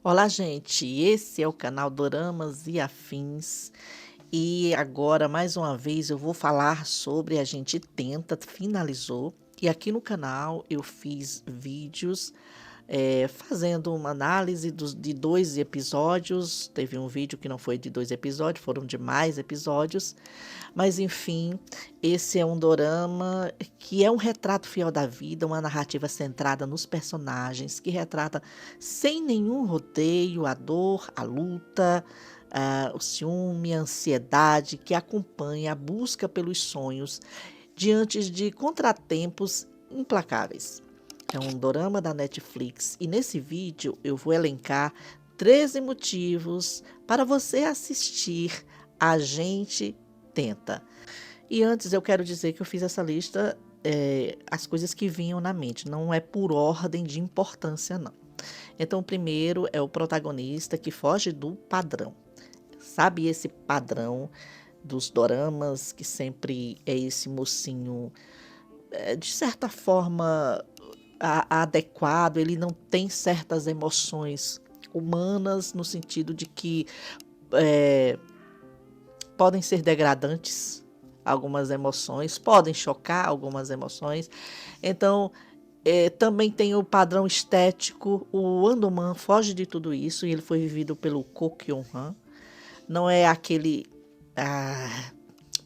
Olá, gente. Esse é o canal Doramas e Afins. E agora, mais uma vez, eu vou falar sobre A Gente Tenta, finalizou. E aqui no canal eu fiz vídeos fazendo uma análise de 2 episódios. Teve um vídeo que não foi de 2 episódios, foram de mais episódios. Mas enfim, esse é um dorama que é um retrato fiel da vida, uma narrativa centrada nos personagens, que retrata sem nenhum rodeio a dor, a luta, o ciúme, a ansiedade que acompanha a busca pelos sonhos diante de contratempos implacáveis. É um dorama da Netflix e nesse vídeo eu vou elencar 13 motivos para você assistir A Gente Tenta. E antes eu quero dizer que eu fiz essa lista, as coisas que vinham na mente, não é por ordem de importância, não. Então, o primeiro é o protagonista que foge do padrão. Sabe esse padrão dos doramas, que sempre é esse mocinho, de certa forma, adequado, ele não tem certas emoções humanas, no sentido de que é, podem ser degradantes algumas emoções, podem chocar algumas emoções. Então, também tem o padrão estético. O Andoman foge de tudo isso e ele foi vivido pelo Ko Kyung-han. Não é aquele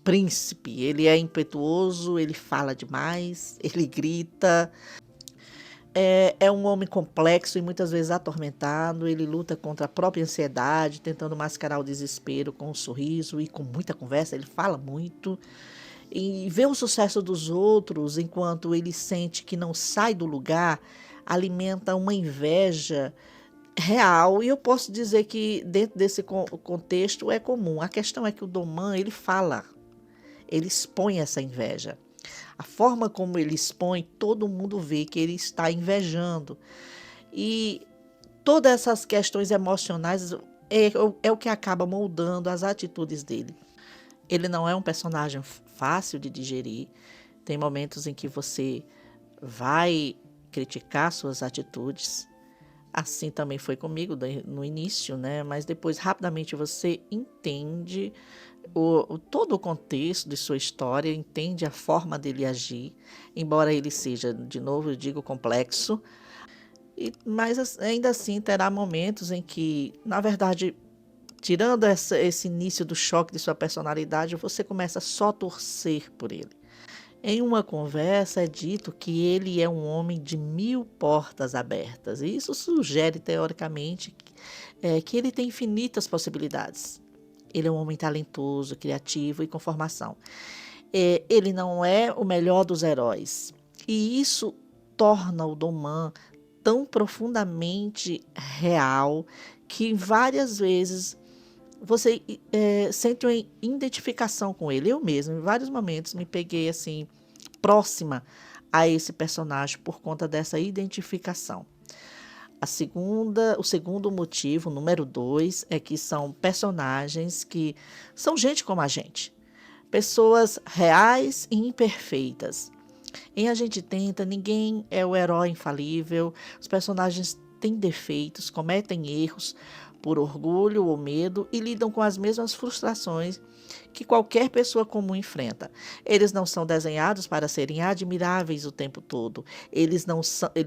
príncipe, ele é impetuoso, ele fala demais, ele grita. É um homem complexo e muitas vezes atormentado. Ele luta contra a própria ansiedade, tentando mascarar o desespero com um sorriso e com muita conversa. Ele fala muito e vê o sucesso dos outros enquanto ele sente que não sai do lugar, alimenta uma inveja real. E eu posso dizer que dentro desse contexto é comum. A questão é que o Doman, ele fala, ele expõe essa inveja. A forma como ele expõe, todo mundo vê que ele está invejando. E todas essas questões emocionais é o que acaba moldando as atitudes dele. Ele não é um personagem fácil de digerir. Tem momentos em que você vai criticar suas atitudes. Assim também foi comigo no início, né? Mas depois rapidamente você entende todo o contexto de sua história, entende a forma dele agir, embora ele seja, de novo, eu digo, complexo. Mas ainda assim terá momentos em que, na verdade, tirando esse início do choque de sua personalidade, você começa só a torcer por ele. Em uma conversa é dito que ele é um homem de 1000 portas abertas. E isso sugere, teoricamente, que ele tem infinitas possibilidades. Ele é um homem talentoso, criativo e com formação. Ele não é o melhor dos heróis. E isso torna o Doman tão profundamente real que várias vezes você sente uma identificação com ele. Eu mesmo, em vários momentos, me peguei assim, próxima a esse personagem por conta dessa identificação. O segundo motivo, número 2, é que são personagens que são gente como a gente. Pessoas reais e imperfeitas. Em A Gente Tenta, ninguém é o herói infalível, os personagens têm defeitos, cometem erros por orgulho ou medo e lidam com as mesmas frustrações que qualquer pessoa comum enfrenta. Eles não são desenhados para serem admiráveis o tempo todo. Eles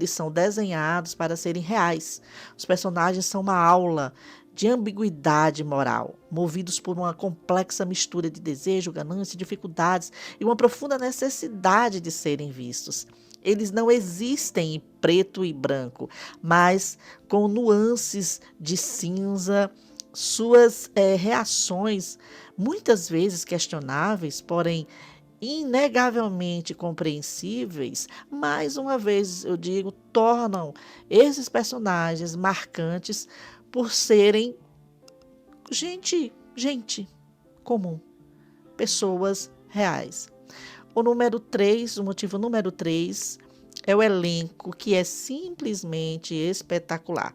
são desenhados para serem reais. Os personagens são uma aula de ambiguidade moral, movidos por uma complexa mistura de desejo, ganância, dificuldades e uma profunda necessidade de serem vistos. Eles não existem em preto e branco, mas com nuances de cinza. Suas reações, muitas vezes questionáveis, porém inegavelmente compreensíveis, mais uma vez eu digo, tornam esses personagens marcantes por serem gente comum, pessoas reais. O motivo número 3 é o elenco, que é simplesmente espetacular.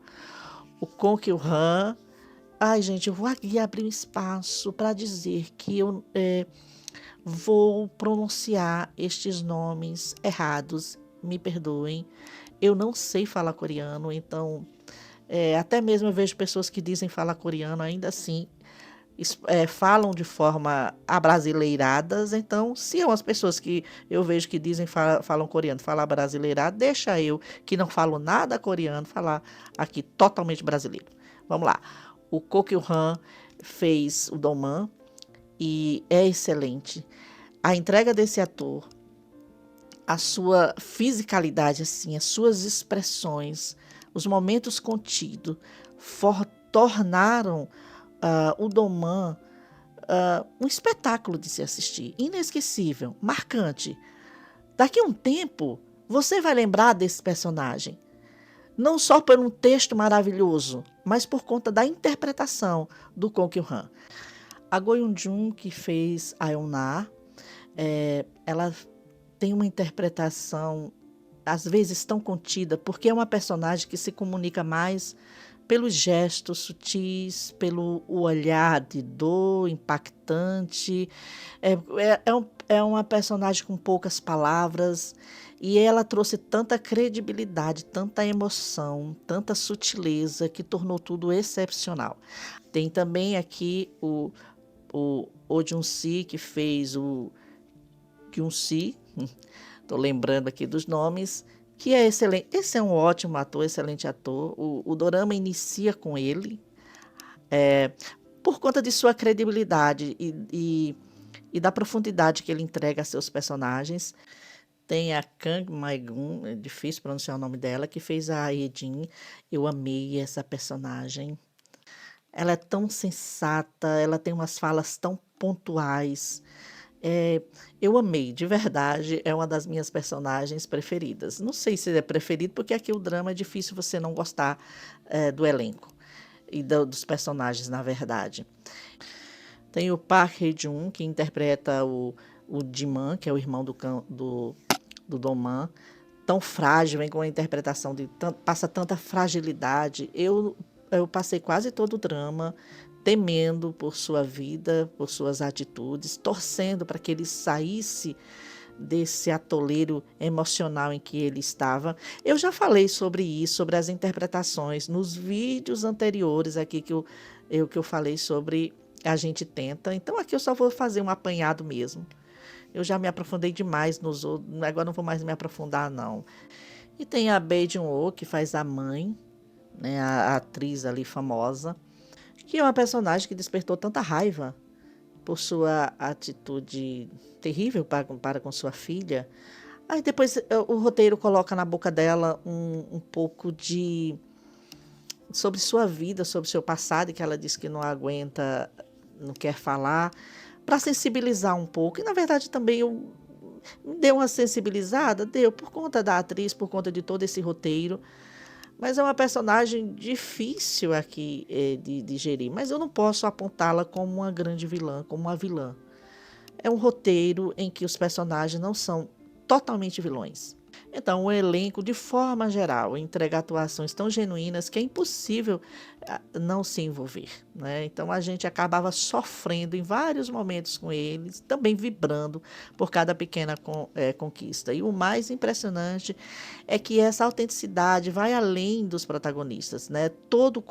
O Kang Kyung-han. Ai, gente, eu vou aqui abrir um espaço para dizer que eu vou pronunciar estes nomes errados. Me perdoem. Eu não sei falar coreano, então Até mesmo eu vejo pessoas que dizem falar coreano, ainda assim falam de forma abrasileiradas. Então, se é umas pessoas que eu vejo que dizem falam coreano, falar brasileirado, deixa eu, que não falo nada coreano, falar aqui totalmente brasileiro. Vamos lá. O Ko Kyu-han fez o Do-man e é excelente. A entrega desse ator, a sua fisicalidade, assim, as suas expressões, os momentos contidos, tornaram o Do-man um espetáculo de se assistir, inesquecível, marcante. Daqui a um tempo, você vai lembrar desse personagem, não só por um texto maravilhoso, mas por conta da interpretação do Ko Kyu-han. A Go Yoon-jung, que fez a Eun-na, ela tem uma interpretação, às vezes, tão contida, porque é uma personagem que se comunica mais pelos gestos sutis, pelo olhar de dor impactante. É uma personagem com poucas palavras, e ela trouxe tanta credibilidade, tanta emoção, tanta sutileza, que tornou tudo excepcional. Tem também aqui o Oh Jun-si, que fez o Kyun-si, estou lembrando aqui dos nomes, que é excelente. Esse é um ótimo ator, excelente ator. O dorama inicia com ele, por conta de sua credibilidade e da profundidade que ele entrega a seus personagens. Tem a Kang Mae-gun, é difícil pronunciar o nome dela, que fez a Ye-jin. Eu amei essa personagem. Ela é tão sensata, ela tem umas falas tão pontuais. Eu amei, de verdade, é uma das minhas personagens preferidas. Não sei se é preferido, porque aqui o drama é difícil você não gostar do elenco e dos personagens, na verdade. Tem o Park Hae-jun, que interpreta o Ji-man, que é o irmão do Do-man, tão frágil, vem com a interpretação passa tanta fragilidade. Eu passei quase todo o drama temendo por sua vida, por suas atitudes, torcendo para que ele saísse desse atoleiro emocional em que ele estava. Eu já falei sobre isso, sobre as interpretações, nos vídeos anteriores aqui que eu falei sobre A Gente Tenta. Então aqui eu só vou fazer um apanhado mesmo. Eu já me aprofundei demais nos outros, agora não vou mais me aprofundar, não. E tem a Bae Jun-ho, que faz a mãe, né, a atriz ali famosa, que é uma personagem que despertou tanta raiva por sua atitude terrível para com sua filha. Aí depois o roteiro coloca na boca dela um pouco sobre sua vida, sobre seu passado, que ela diz que não aguenta, não quer falar, para sensibilizar um pouco. E na verdade também deu uma sensibilizada, deu por conta da atriz, por conta de todo esse roteiro. Mas é uma personagem difícil aqui de gerir. Mas eu não posso apontá-la como uma grande vilã, como uma vilã. É um roteiro em que os personagens não são totalmente vilões. Então, o elenco, de forma geral, entrega atuações tão genuínas que é impossível não se envolver, né? Então, a gente acabava sofrendo em vários momentos com eles, também vibrando por cada pequena conquista. E o mais impressionante é que essa autenticidade vai além dos protagonistas, né? Todos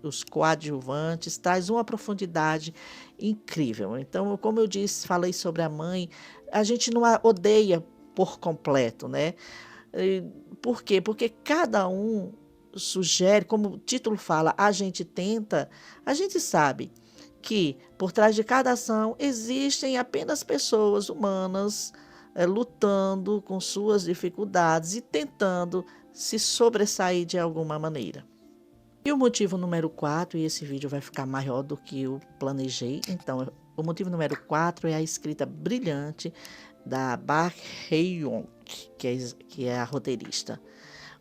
os coadjuvantes traz uma profundidade incrível. Então, como eu disse, falei sobre a mãe, a gente não a odeia por completo, né? Por quê? Porque cada um sugere, como o título fala, a gente tenta, a gente sabe que por trás de cada ação existem apenas pessoas humanas lutando com suas dificuldades e tentando se sobressair de alguma maneira. E o motivo número 4, e esse vídeo vai ficar maior do que eu planejei, então o motivo número 4 é a escrita brilhante da Park Hae-young, que é a roteirista.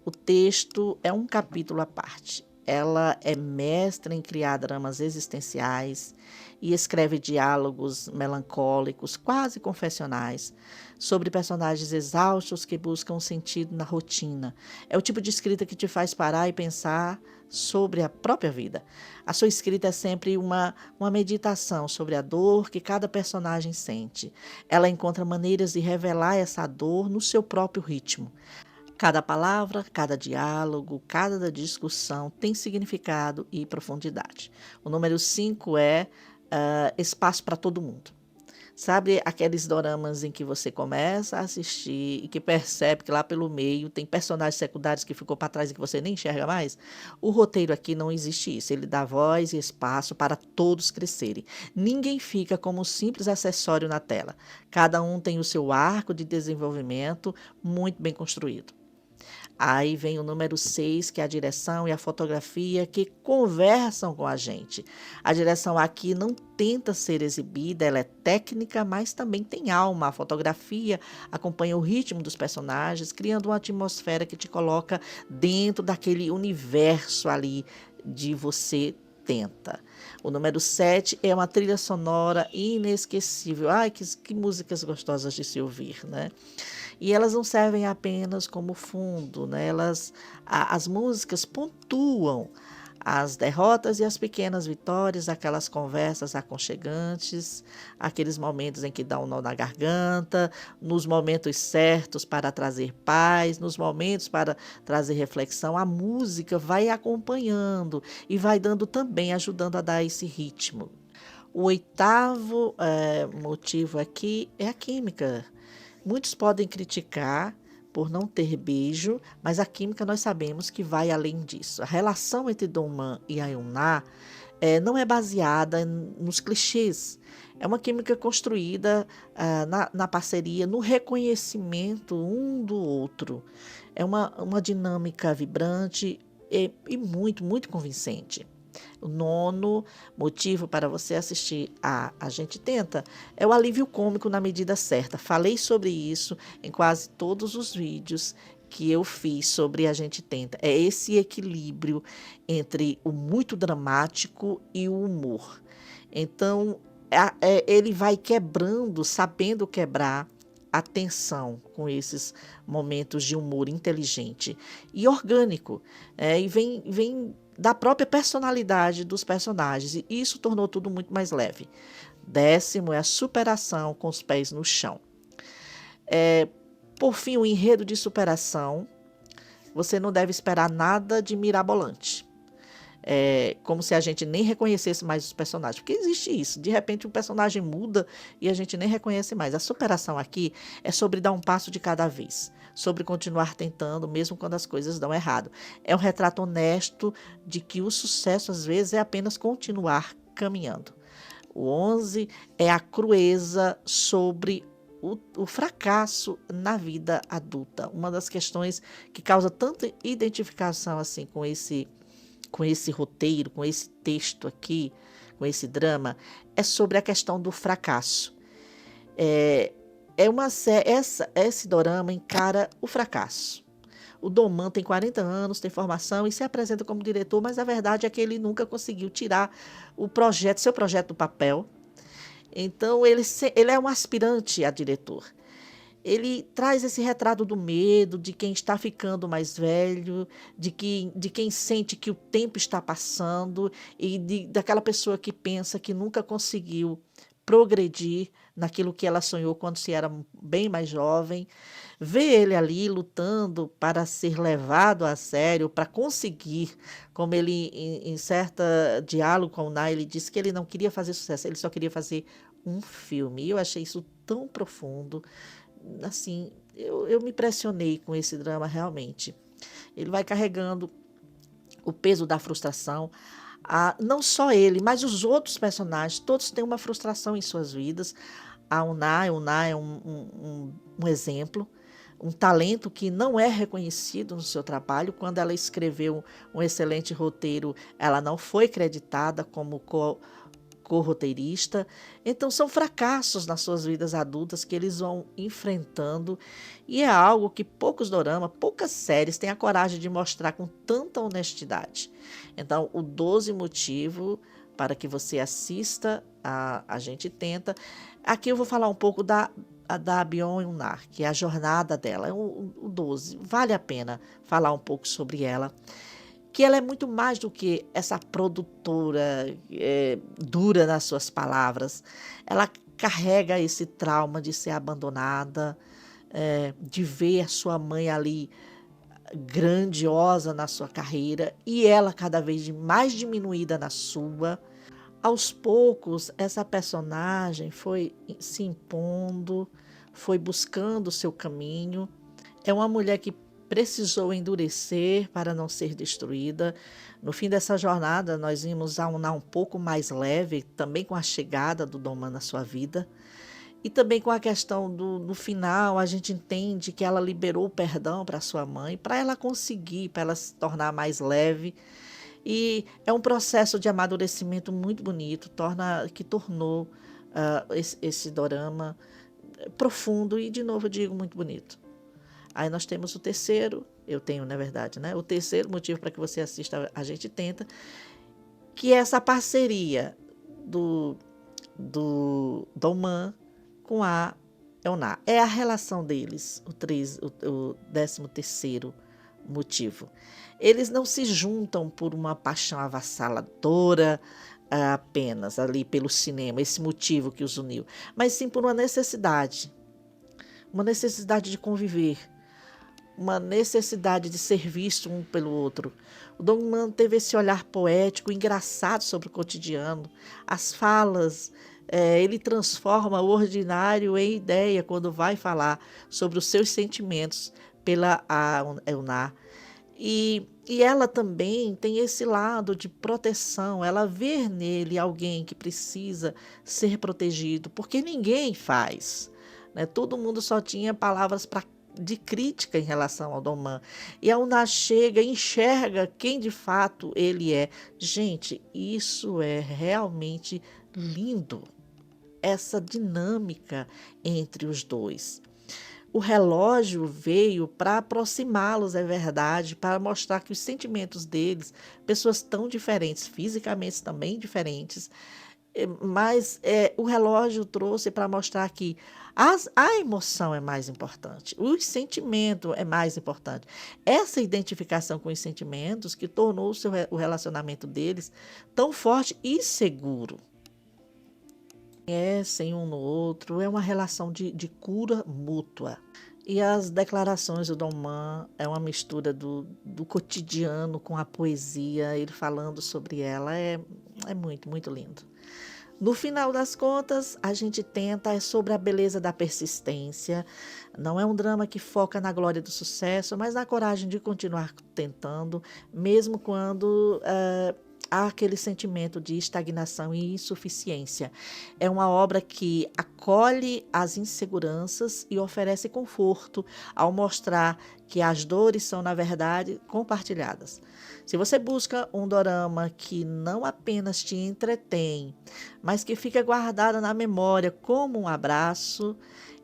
O texto é um capítulo à parte. Ela é mestra em criar dramas existenciais e escreve diálogos melancólicos, quase confessionais, sobre personagens exaustos que buscam um sentido na rotina. É o tipo de escrita que te faz parar e pensar sobre a própria vida. A sua escrita é sempre uma meditação sobre a dor que cada personagem sente. Ela encontra maneiras de revelar essa dor no seu próprio ritmo. Cada palavra, cada diálogo, cada discussão tem significado e profundidade. O número 5 é espaço para todo mundo. Sabe aqueles doramas em que você começa a assistir e que percebe que lá pelo meio tem personagens secundários que ficou para trás e que você nem enxerga mais? O roteiro aqui não existe isso. Ele dá voz e espaço para todos crescerem. Ninguém fica como um simples acessório na tela. Cada um tem o seu arco de desenvolvimento muito bem construído. Aí vem o número 6, que é a direção e a fotografia que conversam com a gente. A direção aqui não tenta ser exibida, ela é técnica, mas também tem alma. A fotografia acompanha o ritmo dos personagens, criando uma atmosfera que te coloca dentro daquele universo ali de você tenta. O número 7 é uma trilha sonora inesquecível. Ai, que músicas gostosas de se ouvir, né? E elas não servem apenas como fundo, né? As músicas pontuam as derrotas e as pequenas vitórias, aquelas conversas aconchegantes, aqueles momentos em que dá um nó na garganta, nos momentos certos para trazer paz, nos momentos para trazer reflexão. A música vai acompanhando e vai dando também, ajudando a dar esse ritmo. O oitavo motivo aqui é a química. Muitos podem criticar por não ter beijo, mas a química nós sabemos que vai além disso. A relação entre Doman e Ayuná não é baseada nos clichês. É uma química construída na parceria, no reconhecimento um do outro. É uma dinâmica vibrante e muito, muito convincente. O nono motivo para você assistir a Gente Tenta é o alívio cômico na medida certa. Falei sobre isso em quase todos os vídeos que eu fiz sobre A Gente Tenta. É esse equilíbrio entre o muito dramático e o humor. Então, ele vai quebrando, sabendo quebrar a tensão com esses momentos de humor inteligente e orgânico. E vem da própria personalidade dos personagens, e isso tornou tudo muito mais leve. 10º é a superação com os pés no chão. Por fim, o enredo de superação, você não deve esperar nada de mirabolante. Como se a gente nem reconhecesse mais os personagens, porque existe isso, de repente um personagem muda e a gente nem reconhece mais. A superação aqui é sobre dar um passo de cada vez, sobre continuar tentando, mesmo quando as coisas dão errado. É um retrato honesto de que o sucesso, às vezes, é apenas continuar caminhando. O 11 é a crueza sobre o fracasso na vida adulta. Uma das questões que causa tanta identificação assim com esse roteiro, com esse texto aqui, com esse drama, é sobre a questão do fracasso. Esse dorama encara o fracasso. O Doman tem 40 anos, tem formação e se apresenta como diretor, mas a verdade é que ele nunca conseguiu tirar seu projeto do papel. Então, ele é um aspirante a diretor. Ele traz esse retrato do medo, de quem está ficando mais velho, de quem sente que o tempo está passando e daquela pessoa que pensa que nunca conseguiu progredir naquilo que ela sonhou quando se era bem mais jovem. Ver ele ali lutando para ser levado a sério, para conseguir, como ele, em certo diálogo com o Nai, ele disse que ele não queria fazer sucesso, ele só queria fazer um filme. E eu achei isso tão profundo. Assim, eu me impressionei com esse drama realmente. Ele vai carregando o peso da frustração. Não só ele, mas os outros personagens, todos têm uma frustração em suas vidas. A Unai é um exemplo, um talento que não é reconhecido no seu trabalho. Quando ela escreveu um excelente roteiro, ela não foi creditada como co-roteirista. Então são fracassos nas suas vidas adultas que eles vão enfrentando e é algo que poucos doramas, poucas séries têm a coragem de mostrar com tanta honestidade. Então o 12 motivo para que você assista a Gente Tenta. Aqui eu vou falar um pouco da Byung Hun Na, que é a jornada dela. O 12, vale a pena falar um pouco sobre ela, que ela é muito mais do que essa produtora dura nas suas palavras. Ela carrega esse trauma de ser abandonada, de ver a sua mãe ali grandiosa na sua carreira e ela cada vez mais diminuída na sua. Aos poucos, essa personagem foi se impondo, foi buscando o seu caminho. É uma mulher que precisou endurecer para não ser destruída. No fim dessa jornada, nós vimos a Uná um pouco mais leve, também com a chegada do Domman na sua vida. E também com a questão no final, a gente entende que ela liberou o perdão para sua mãe, para ela conseguir, para ela se tornar mais leve. E é um processo de amadurecimento muito bonito, que tornou esse dorama profundo e, de novo, eu digo, muito bonito. Aí nós temos o terceiro, eu tenho, na verdade, né? O terceiro motivo para que você assista A Gente Tenta, que é essa parceria do Domman com a Eoná. É a relação deles, o 13º motivo. Eles não se juntam por uma paixão avassaladora apenas ali pelo cinema, esse motivo que os uniu, mas sim por uma necessidade de conviver, uma necessidade de ser visto um pelo outro. O Domman teve esse olhar poético, engraçado sobre o cotidiano, as falas, ele transforma o ordinário em ideia quando vai falar sobre os seus sentimentos pela Eoná. E ela também tem esse lado de proteção, ela vê nele alguém que precisa ser protegido, porque ninguém faz, né? Todo mundo só tinha palavras de crítica em relação ao Domman. E a Uná chega e enxerga quem de fato ele é. Gente, isso é realmente lindo, essa dinâmica entre os dois. O relógio veio para aproximá-los, é verdade, para mostrar que os sentimentos deles, pessoas tão diferentes, fisicamente também diferentes, mas o relógio trouxe para mostrar que a emoção é mais importante, o sentimento é mais importante. Essa identificação com os sentimentos que tornou o relacionamento deles tão forte e seguro. Sem um no outro, é uma relação de cura mútua. E as declarações do Domman é uma mistura do cotidiano com a poesia, ele falando sobre ela, é muito, muito lindo. No final das contas, A Gente Tenta é sobre a beleza da persistência. Não é um drama que foca na glória do sucesso, mas na coragem de continuar tentando, mesmo quando há aquele sentimento de estagnação e insuficiência. É uma obra que acolhe as inseguranças e oferece conforto ao mostrar que as dores são, na verdade, compartilhadas. Se você busca um dorama que não apenas te entretém, mas que fica guardado na memória como um abraço,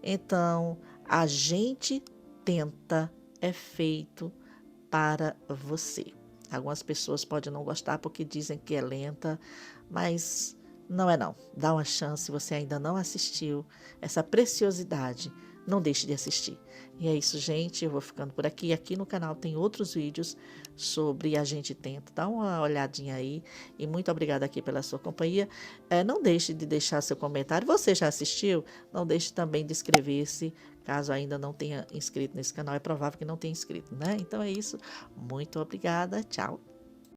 então A Gente Tenta é feito para você. Algumas pessoas podem não gostar porque dizem que é lenta, mas não é não. Dá uma chance, se você ainda não assistiu essa preciosidade, não deixe de assistir. E é isso, gente, eu vou ficando por aqui. Aqui no canal tem outros vídeos sobre A Gente Tenta. Dá uma olhadinha aí e muito obrigada aqui pela sua companhia. Não deixe de deixar seu comentário. Você já assistiu? Não deixe também de inscrever-se, caso ainda não tenha inscrito nesse canal. É provável que não tenha inscrito, né? Então é isso. Muito obrigada. Tchau.